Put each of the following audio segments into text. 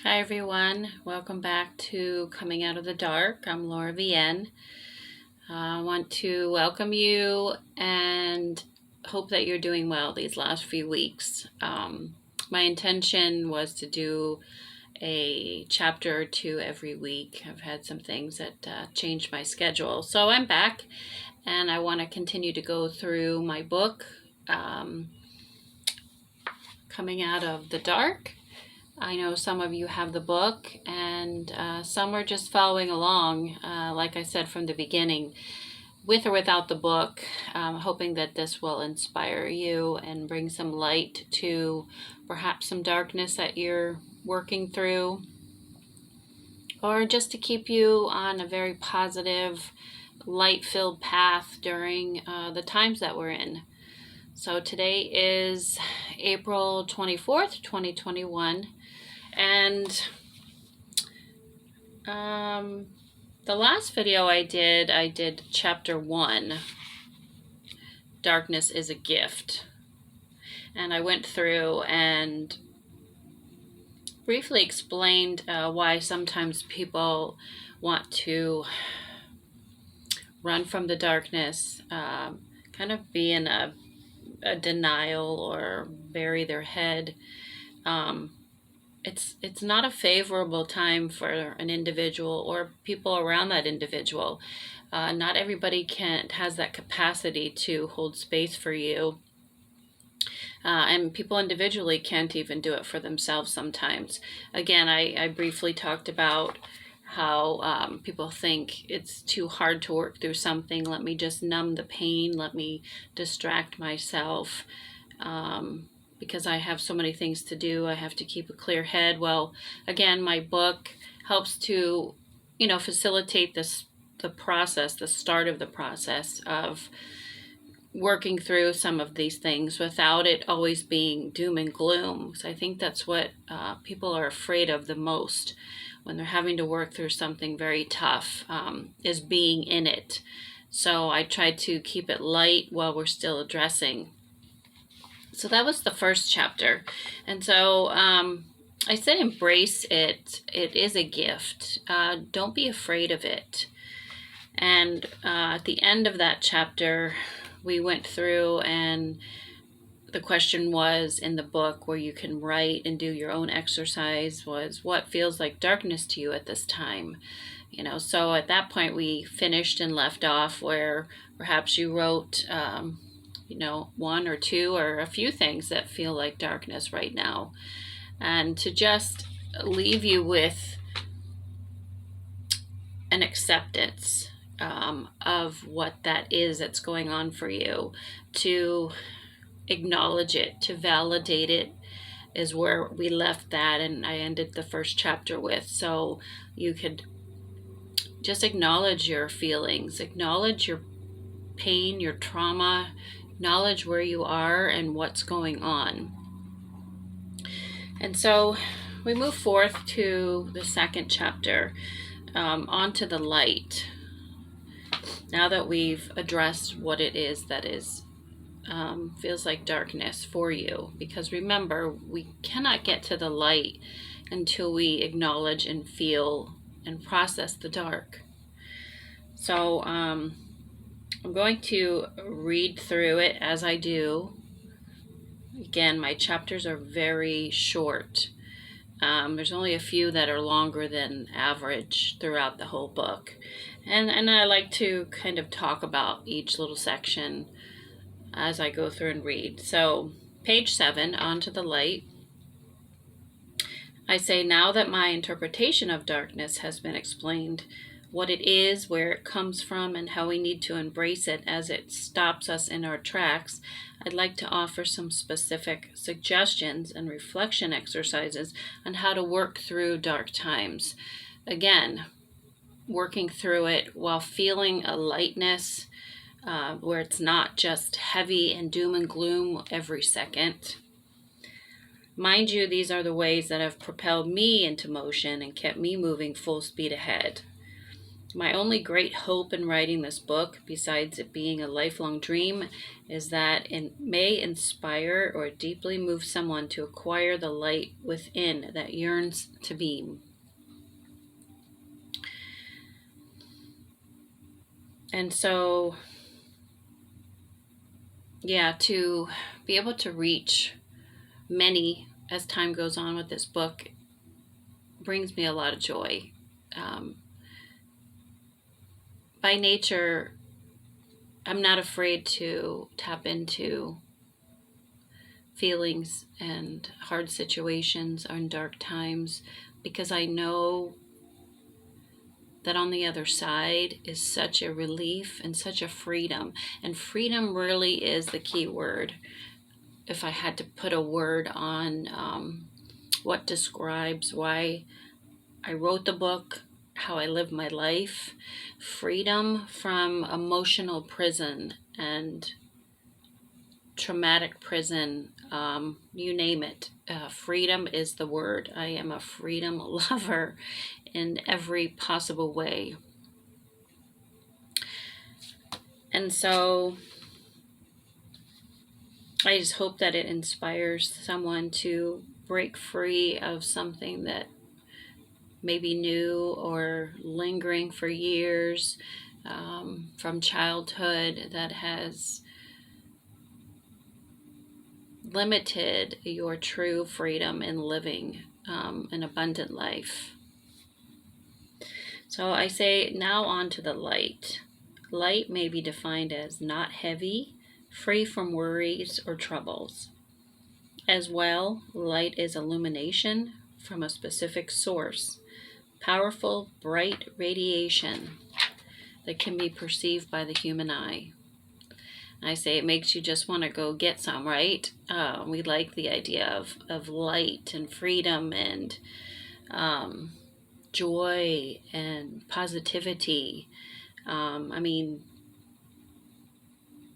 Hi everyone, welcome back to Coming Out of the Dark. I'm Laura Vienne. I want to welcome you and hope that you're doing well these last few weeks. My intention was to do a chapter or two every week. I've had some things that changed my schedule. So I'm back and I want to continue to go through my book, Coming Out of the Dark. I know some of you have the book, and some are just following along, like I said from the beginning, with or without the book, hoping that this will inspire you and bring some light to perhaps some darkness that you're working through, or just to keep you on a very positive, light-filled path during the times that we're in. So today is April 24th, 2021. And the last video I did chapter 1, Darkness is a Gift. And I went through and briefly explained why sometimes people want to run from the darkness, kind of be in a denial or bury their head. It's not a favorable time for an individual or people around that individual. Not everybody has that capacity to hold space for you. And people individually can't even do it for themselves sometimes. Again, I briefly talked about how people think it's too hard to work through something. Let me just numb the pain. Let me distract myself. Because I have so many things to do, I have to keep a clear head. Well, again, my book helps to, facilitate the process, the start of the process of working through some of these things without it always being doom and gloom. So I think that's what people are afraid of the most when they're having to work through something very tough, is being in it. So I tried to keep it light while we're still addressing. So that was the first chapter. And so I said embrace it. It is a gift. Don't be afraid of it. And at the end of that chapter, we went through, and the question was in the book where you can write and do your own exercise was, what feels like darkness to you at this time? So at that point we finished and left off where perhaps you wrote one or two or a few things that feel like darkness right now, and to just leave you with an acceptance of what that is that's going on for you, to acknowledge it, to validate it, is where we left that, and I ended the first chapter with. So you could just acknowledge your feelings, acknowledge your pain, your trauma, acknowledge where you are and what's going on. And so we move forth to the second chapter, onto the light. Now that we've addressed what it is that is feels like darkness for you, because remember, we cannot get to the light until we acknowledge and feel and process the dark. So I'm going to read through it as I do. Again, my chapters are very short. There's only a few that are longer than average throughout the whole book. And I like to kind of talk about each little section as I go through and read. So, page 7, Onto the Light. I say, now that my interpretation of darkness has been explained, what it is, where it comes from, and how we need to embrace it as it stops us in our tracks, I'd like to offer some specific suggestions and reflection exercises on how to work through dark times. Again, working through it while feeling a lightness, where it's not just heavy and doom and gloom every second. Mind you, these are the ways that have propelled me into motion and kept me moving full speed ahead. My only great hope in writing this book, besides it being a lifelong dream, is that it may inspire or deeply move someone to acquire the light within that yearns to beam. And so, yeah, to be able to reach many as time goes on with this book brings me a lot of joy. By nature, I'm not afraid to tap into feelings and hard situations and dark times, because I know that on the other side is such a relief and such a freedom. And freedom really is the key word. If I had to put a word on what describes why I wrote the book, how I live my life, freedom from emotional prison and traumatic prison, you name it. Freedom is the word. I am a freedom lover in every possible way. And so I just hope that it inspires someone to break free of something that may be new or lingering for years, from childhood, that has limited your true freedom in living an abundant life. So I say now on to the light. Light may be defined as not heavy, free from worries or troubles. As well, light is illumination from a specific source, powerful, bright radiation that can be perceived by the human eye. I say it makes you just want to go get some, right? We like the idea of light and freedom and joy and positivity. I mean,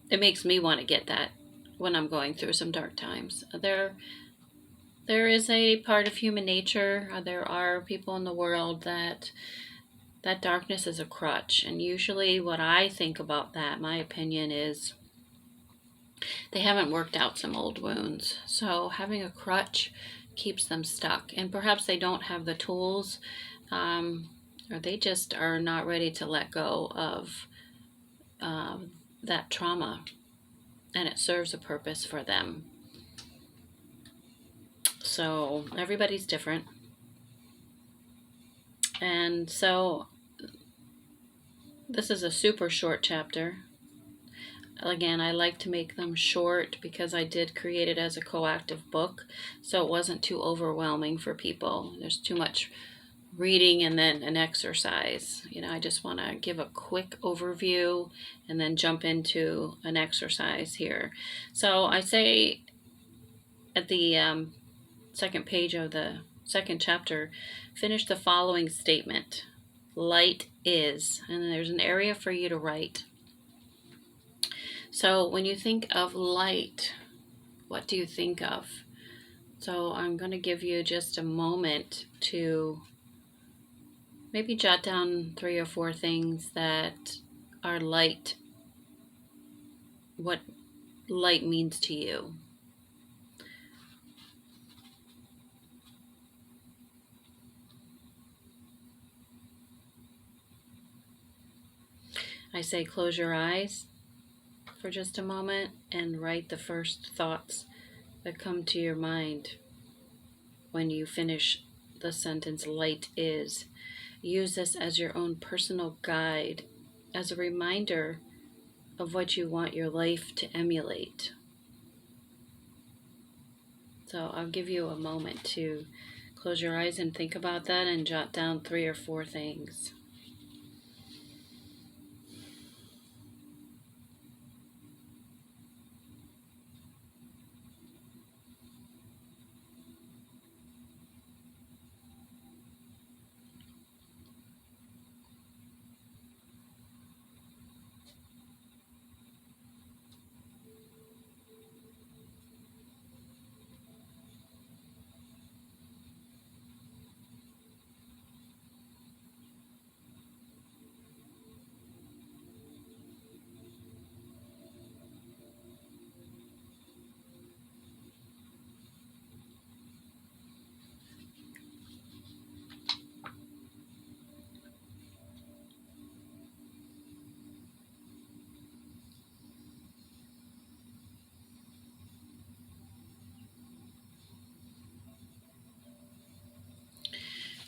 it makes me want to get that when I'm going through some dark times. There is a part of human nature. There are people in the world that darkness is a crutch. And usually what I think about that, my opinion is, they haven't worked out some old wounds. So having a crutch keeps them stuck. And perhaps they don't have the tools, or they just are not ready to let go of that trauma. And it serves a purpose for them. So everybody's different. And so this is a super short chapter. Again, I like to make them short because I did create it as a coactive book, so it wasn't too overwhelming for people. There's too much reading and then an exercise. I just want to give a quick overview and then jump into an exercise here. So I say at the second page of the second chapter, finish the following statement. Light is, and then there's an area for you to write. So when you think of light, what do you think of? So I'm going to give you just a moment to maybe jot down 3 or 4 things that are light, what light means to you. I say close your eyes for just a moment and write the first thoughts that come to your mind when you finish the sentence, light is. Use this as your own personal guide, as a reminder of what you want your life to emulate. So I'll give you a moment to close your eyes and think about that and jot down 3 or 4 things.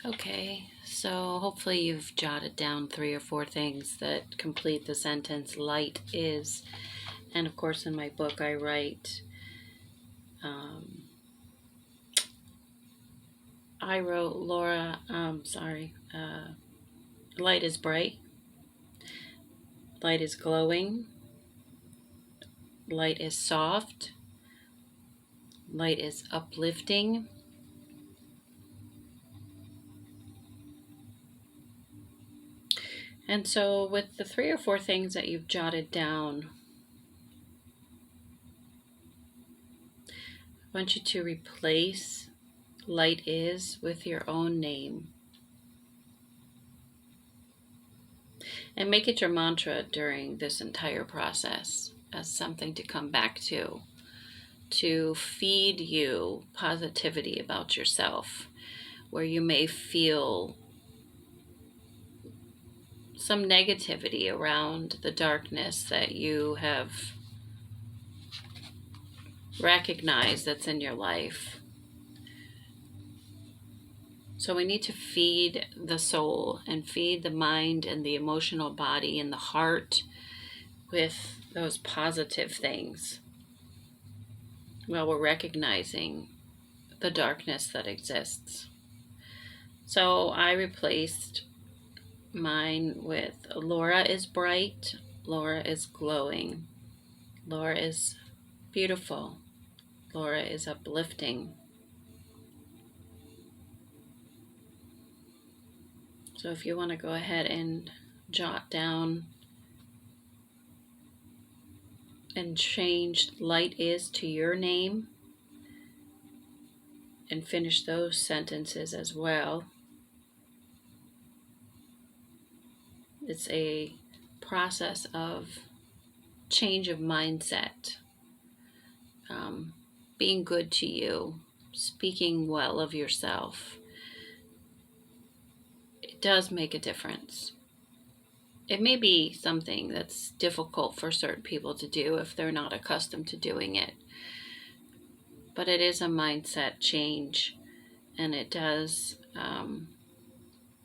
Okay, so hopefully you've jotted down 3 or 4 things that complete the sentence light is. And of course, in my book, I write, um, I wrote Laura, light is bright, light is glowing, light is soft, light is uplifting, and so with the 3 or 4 things that you've jotted down, I want you to replace light is with your own name and make it your mantra during this entire process as something to come back to feed you positivity about yourself, where you may feel some negativity around the darkness that you have recognized that's in your life. So we need to feed the soul and feed the mind and the emotional body and the heart with those positive things while we're recognizing the darkness that exists. So I replaced mine with Laura is bright, Laura is glowing, Laura is beautiful, Laura is uplifting. So if you want to go ahead and jot down and change light is to your name and finish those sentences as well. It's a process of change of mindset, being good to you, speaking well of yourself. It does make a difference. It may be something that's difficult for certain people to do if they're not accustomed to doing it, but it is a mindset change, and it does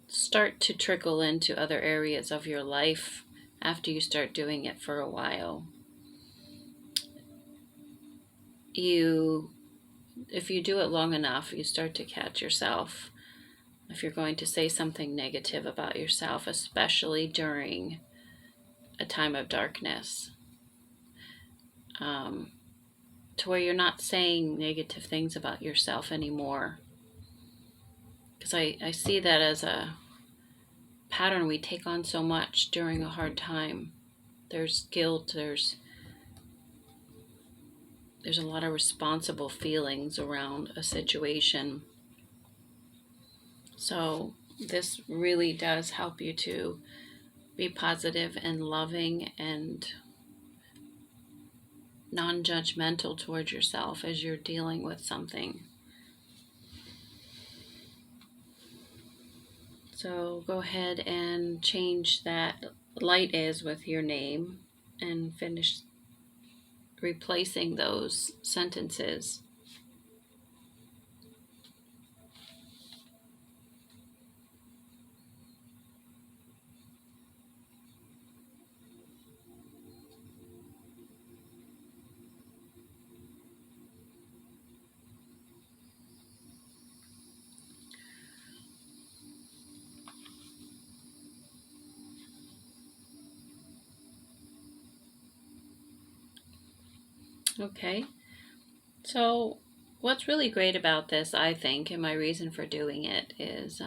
start to trickle into other areas of your life after you start doing it for a while. If you do it long enough, you start to catch yourself. If you're going to say something negative about yourself, especially during a time of darkness, to where you're not saying negative things about yourself anymore. Because I see that as a pattern we take on so much during a hard time. There's guilt, there's a lot of responsible feelings around a situation. So this really does help you to be positive and loving and non-judgmental towards yourself as you're dealing with something. So go ahead and change that light is with your name and finish replacing those sentences. Okay, so what's really great about this, I think, and my reason for doing it is,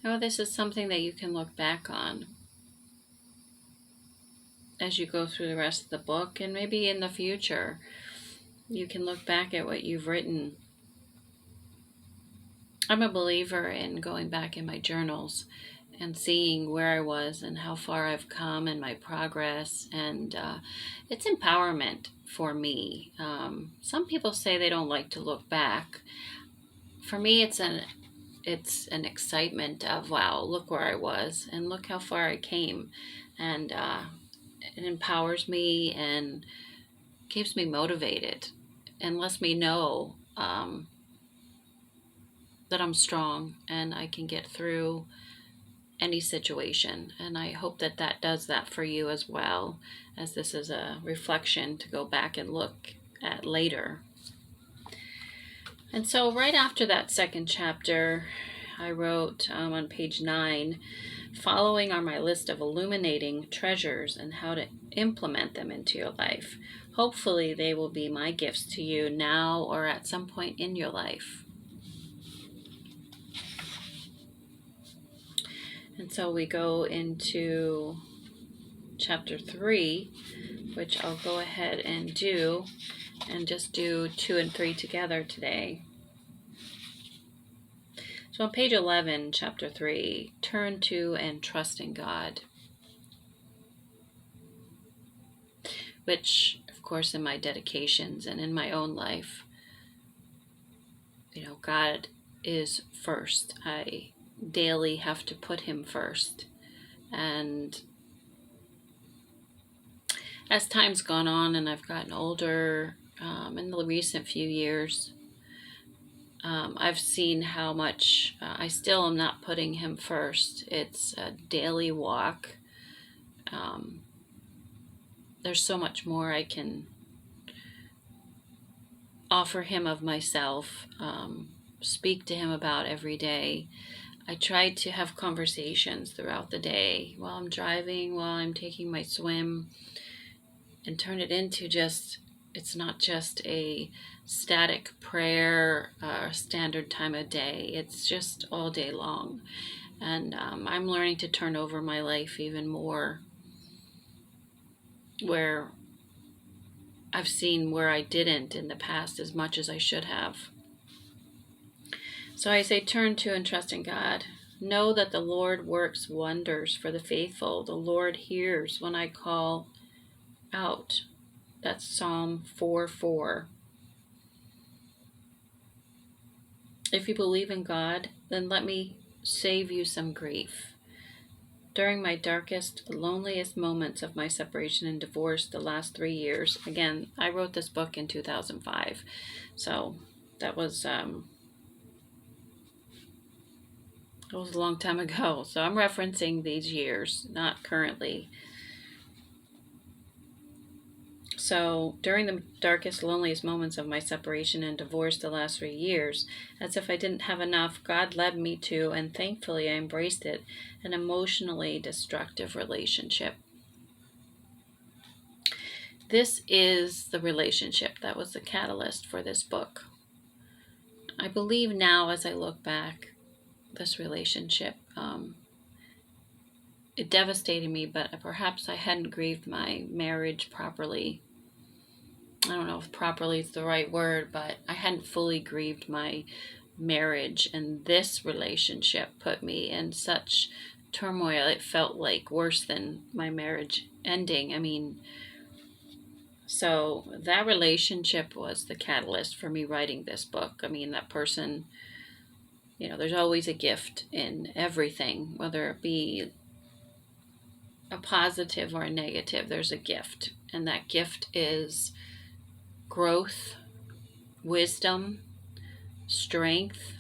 this is something that you can look back on as you go through the rest of the book, and maybe in the future, you can look back at what you've written. I'm a believer in going back in my journals and seeing where I was and how far I've come and my progress, and it's empowerment for me. Some people say they don't like to look back. For me, it's an excitement of, wow, look where I was and look how far I came, and it empowers me and keeps me motivated and lets me know that I'm strong and I can get through any situation. And I hope that that does that for you as well, as this is a reflection to go back and look at later. And so right after that second chapter, I wrote on page 9, following are my list of illuminating treasures and how to implement them into your life. Hopefully they will be my gifts to you now or at some point in your life. And so we go into chapter 3, which I'll go ahead and do, and just do 2 and 3 together today. So on page 11, chapter 3, turn to and trust in God. Which, of course, in my dedications and in my own life, God is first. I daily have to put him first. And as time's gone on and I've gotten older, in the recent few years, I've seen how much I still am not putting him first. It's a daily walk. There's so much more I can offer him of myself, speak to him about every day. I try to have conversations throughout the day while I'm driving, while I'm taking my swim, and turn it into it's not just a static prayer standard time of day. It's just all day long. And I'm learning to turn over my life even more, where I've seen where I didn't in the past as much as I should have. So I say, turn to and trust in God. Know that the Lord works wonders for the faithful. The Lord hears when I call out. That's Psalm 4:4. If you believe in God, then let me save you some grief. During my darkest, loneliest moments of my separation and divorce the last 3 years, again, I wrote this book in 2005, so that was a long time ago. So I'm referencing these years, not currently. So during the darkest, loneliest moments of my separation and divorce the last 3 years, as if I didn't have enough, God led me to, and thankfully I embraced it, an emotionally destructive relationship. This is the relationship that was the catalyst for this book. I believe now, as I look back, this relationship, it devastated me, but perhaps I hadn't grieved my marriage properly. I don't know if properly is the right word, but I hadn't fully grieved my marriage, and this relationship put me in such turmoil. It felt like worse than my marriage ending. So that relationship was the catalyst for me writing this book. That person, there's always a gift in everything, whether it be a positive or a negative, there's a gift. And that gift is growth, wisdom, strength,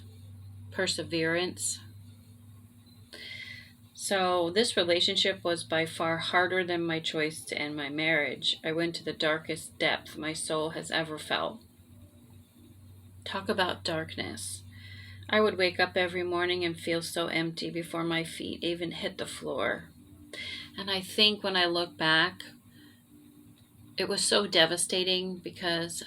perseverance. So this relationship was by far harder than my choice to end my marriage. I went to the darkest depth my soul has ever felt. Talk about darkness. I would wake up every morning and feel so empty before my feet even hit the floor. And I think when I look back, it was so devastating because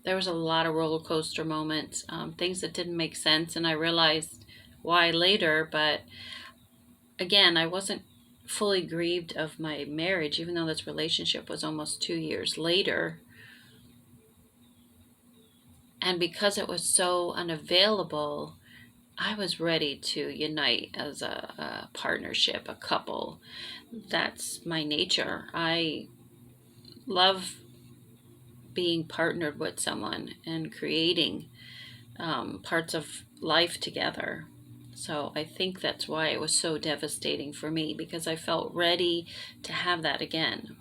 there was a lot of roller coaster moments, things that didn't make sense, and I realized why later. But again, I wasn't fully grieved of my marriage, even though this relationship was almost 2 years later. And because it was so unavailable, I was ready to unite as a partnership, a couple. That's my nature. I love being partnered with someone and creating parts of life together. So I think that's why it was so devastating for me, because I felt ready to have that again.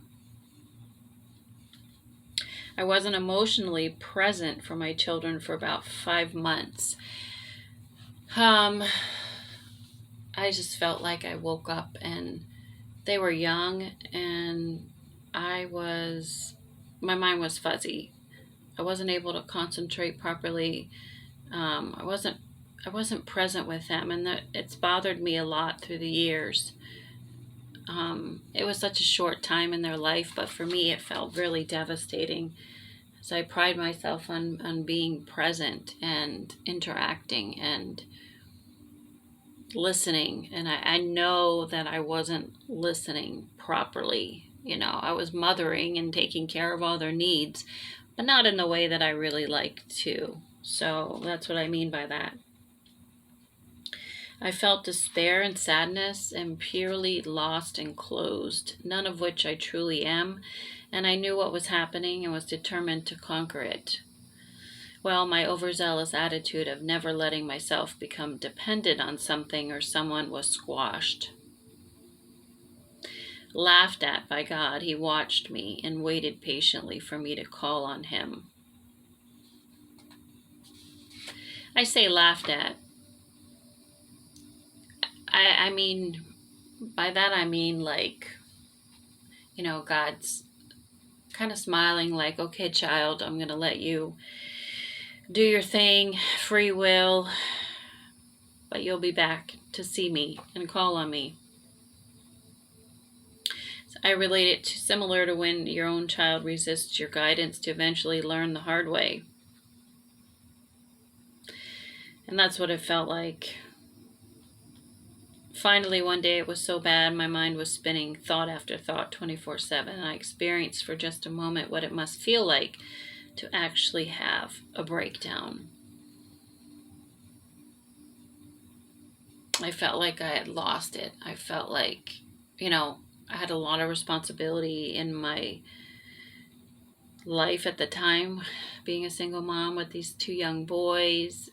I wasn't emotionally present for my children for about 5 months. Um, I just felt like I woke up and they were young, and my mind was fuzzy. I wasn't able to concentrate properly. I wasn't present with them, and it's bothered me a lot through the years. It was such a short time in their life, but for me, it felt really devastating. So I pride myself on being present and interacting and listening. And I know that I wasn't listening properly. I was mothering and taking care of all their needs, but not in the way that I really like to. So that's what I mean by that. I felt despair and sadness and purely lost and closed, none of which I truly am, and I knew what was happening and was determined to conquer it. Well, my overzealous attitude of never letting myself become dependent on something or someone was squashed. Laughed at by God, He watched me and waited patiently for me to call on Him. I say laughed at. I mean, by that I mean like, God's kind of smiling like, okay, child, I'm going to let you do your thing, free will, but you'll be back to see me and call on me. So I relate it to similar to when your own child resists your guidance to eventually learn the hard way. And that's what it felt like. Finally, one day it was so bad, my mind was spinning thought after thought 24/7, and I experienced for just a moment what it must feel like to actually have a breakdown. I felt like I had lost it. I felt like, I had a lot of responsibility in my life at the time, being a single mom with these two young boys,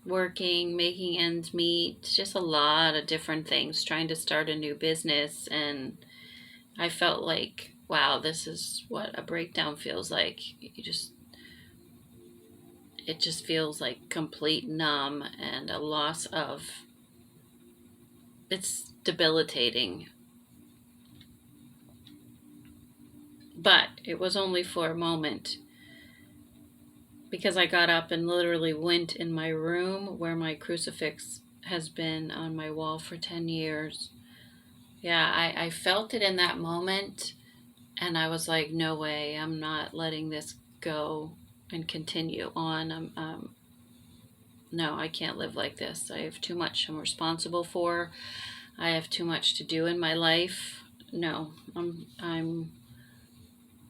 working, making ends meet, just a lot of different things, trying to start a new business. And I felt like, wow, this is what a breakdown feels like. It just feels like complete numb and a loss of, it's debilitating. But it was only for a moment, because I got up and literally went in my room where my crucifix has been on my wall for 10 years. Yeah, I felt it in that moment, and I was like, no way, I'm not letting this go and continue on. No, I can't live like this. I have too much I'm responsible for. I have too much to do in my life. No, I'm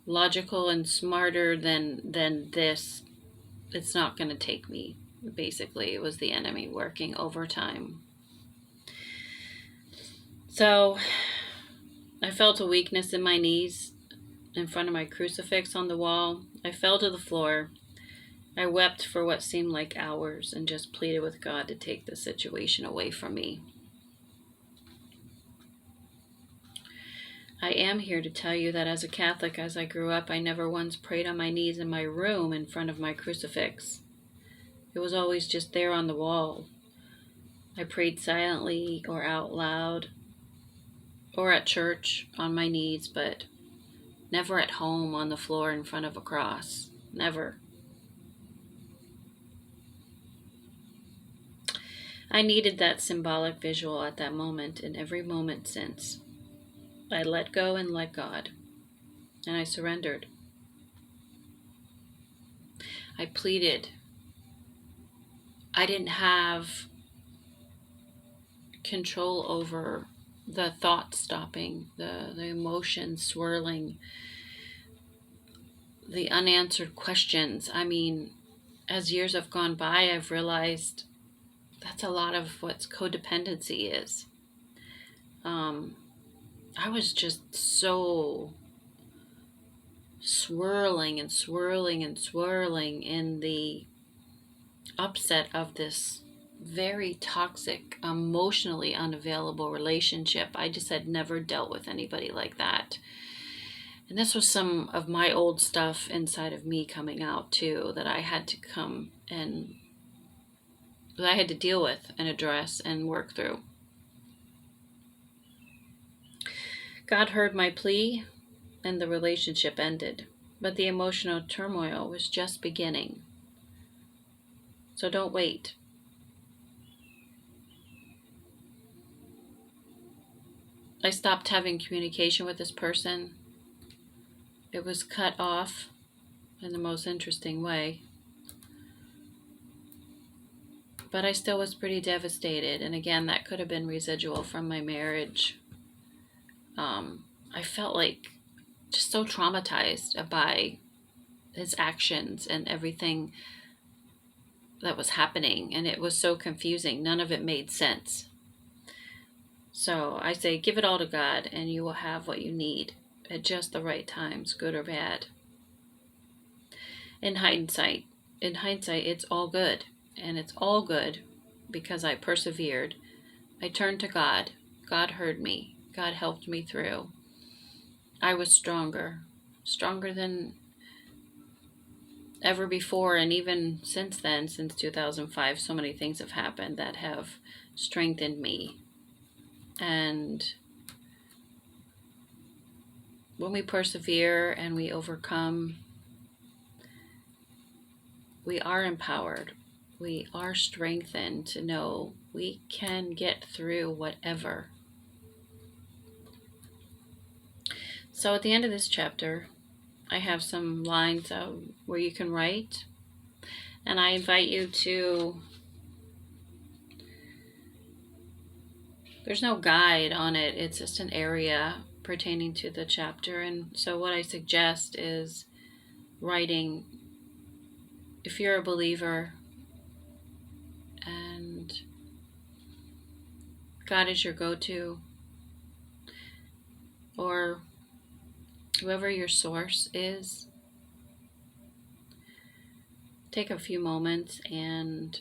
logical and smarter than this. It's not going to take me. Basically, it was the enemy working overtime. So I felt a weakness in my knees in front of my crucifix on the wall. I fell to the floor. I wept for what seemed like hours and just pleaded with God to take the situation away from me. I am here to tell you that as a Catholic, as I grew up, I never once prayed on my knees in my room in front of my crucifix. It was always just there on the wall. I prayed silently or out loud or at church on my knees, but never at home on the floor in front of a cross. Never. I needed that symbolic visual at that moment and every moment since. I let go and let God, and I surrendered. I pleaded. I didn't have control over the thoughts stopping, the emotions swirling, the unanswered questions. I mean, as years have gone by, I've realized that's a lot of what codependency is. I was just so swirling and swirling and swirling in the upset of this very toxic, emotionally unavailable relationship. I just had never dealt with anybody like that. And this was some of my old stuff inside of me coming out too, that I had to come and that I had to deal with and address and work through. God heard my plea, and the relationship ended, but the emotional turmoil was just beginning. So don't wait. I stopped having communication with this person. It was cut off in the most interesting way. But I still was pretty devastated. And again, that could have been residual from my marriage. I felt like just so traumatized by his actions and everything that was happening. And it was so confusing. None of it made sense. So I say, give it all to God and you will have what you need at just the right times, good or bad. In hindsight, it's all good. And it's all good because I persevered. I turned to God. God heard me. God helped me through. I was stronger than ever before. And even since then, since 2005, so many things have happened that have strengthened me. And when we persevere and we overcome, we are empowered. We are strengthened to know we can get through whatever. So at the end of this chapter, I have some lines where you can write. And I invite you to, there's no guide on it. It's just an area pertaining to the chapter. And so what I suggest is writing, if you're a believer and God is your go-to, or whoever your source is, take a few moments and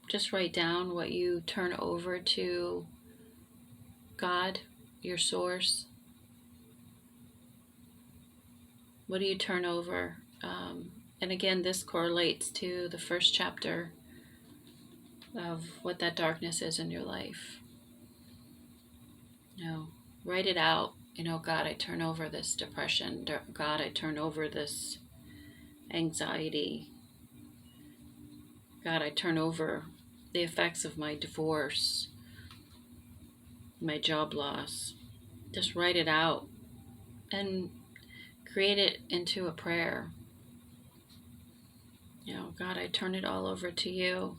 just write down what you turn over to God, your source. What do you turn over? And again, this correlates to the first chapter of what that darkness is in your life. Write it out. God, I turn over this depression. God, I turn over this anxiety. God, I turn over the effects of my divorce, my job loss. Just write it out and create it into a prayer. God, I turn it all over to you.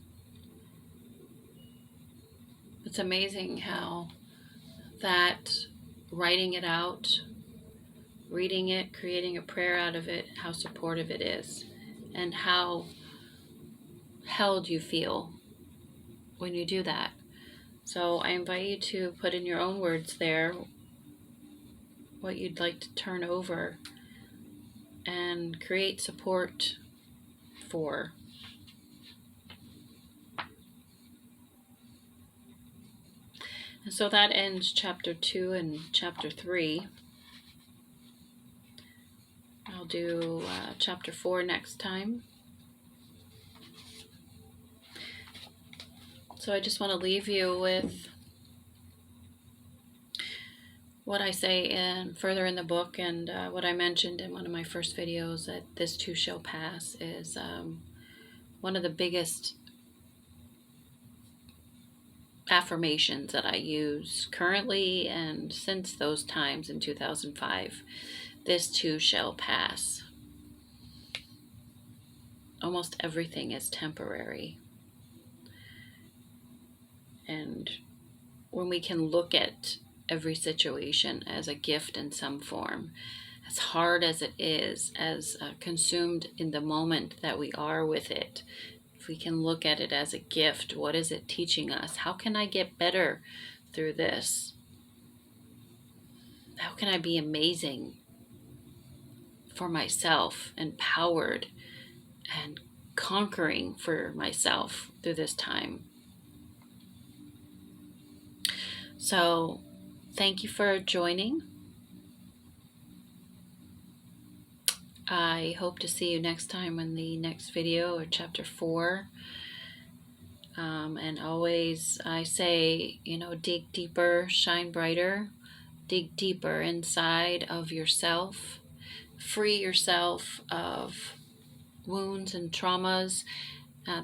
It's amazing how that writing it out, reading it, creating a prayer out of it, how supportive it is, and how held you feel when you do that. So I invite you to put in your own words there what you'd like to turn over and create support for. And so that ends chapter 2 and chapter 3. I'll do chapter 4 next time. So I just want to leave you with what I say further in the book, and what I mentioned in one of my first videos, that this too shall pass, is one of the biggest affirmations that I use currently and since those times in 2005. This too shall pass. Almost everything is temporary. And when we can look at every situation as a gift in some form, as hard as it is, as consumed in the moment that we are with it, if we can look at it as a gift, what is it teaching us? How can I get better through this? How can I be amazing for myself, empowered and conquering for myself through this time? So thank you for joining. I hope to see you next time in the next video, or chapter 4. And always I say, dig deeper, shine brighter, dig deeper inside of yourself, free yourself of wounds and traumas.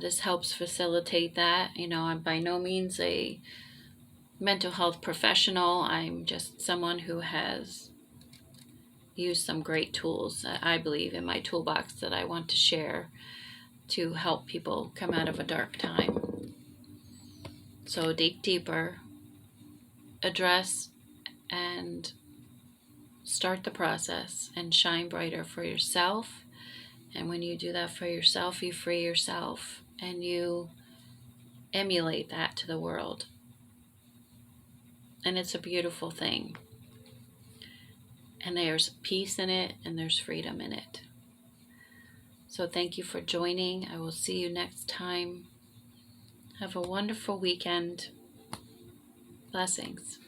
This helps facilitate that. I'm by no means a mental health professional. I'm just someone who has used some great tools that I believe in my toolbox that I want to share to help people come out of a dark time. So dig deeper, address and start the process, and shine brighter for yourself. And when you do that for yourself, you free yourself and you emulate that to the world. And it's a beautiful thing. And there's peace in it, and there's freedom in it. So thank you for joining. I will see you next time. Have a wonderful weekend. Blessings.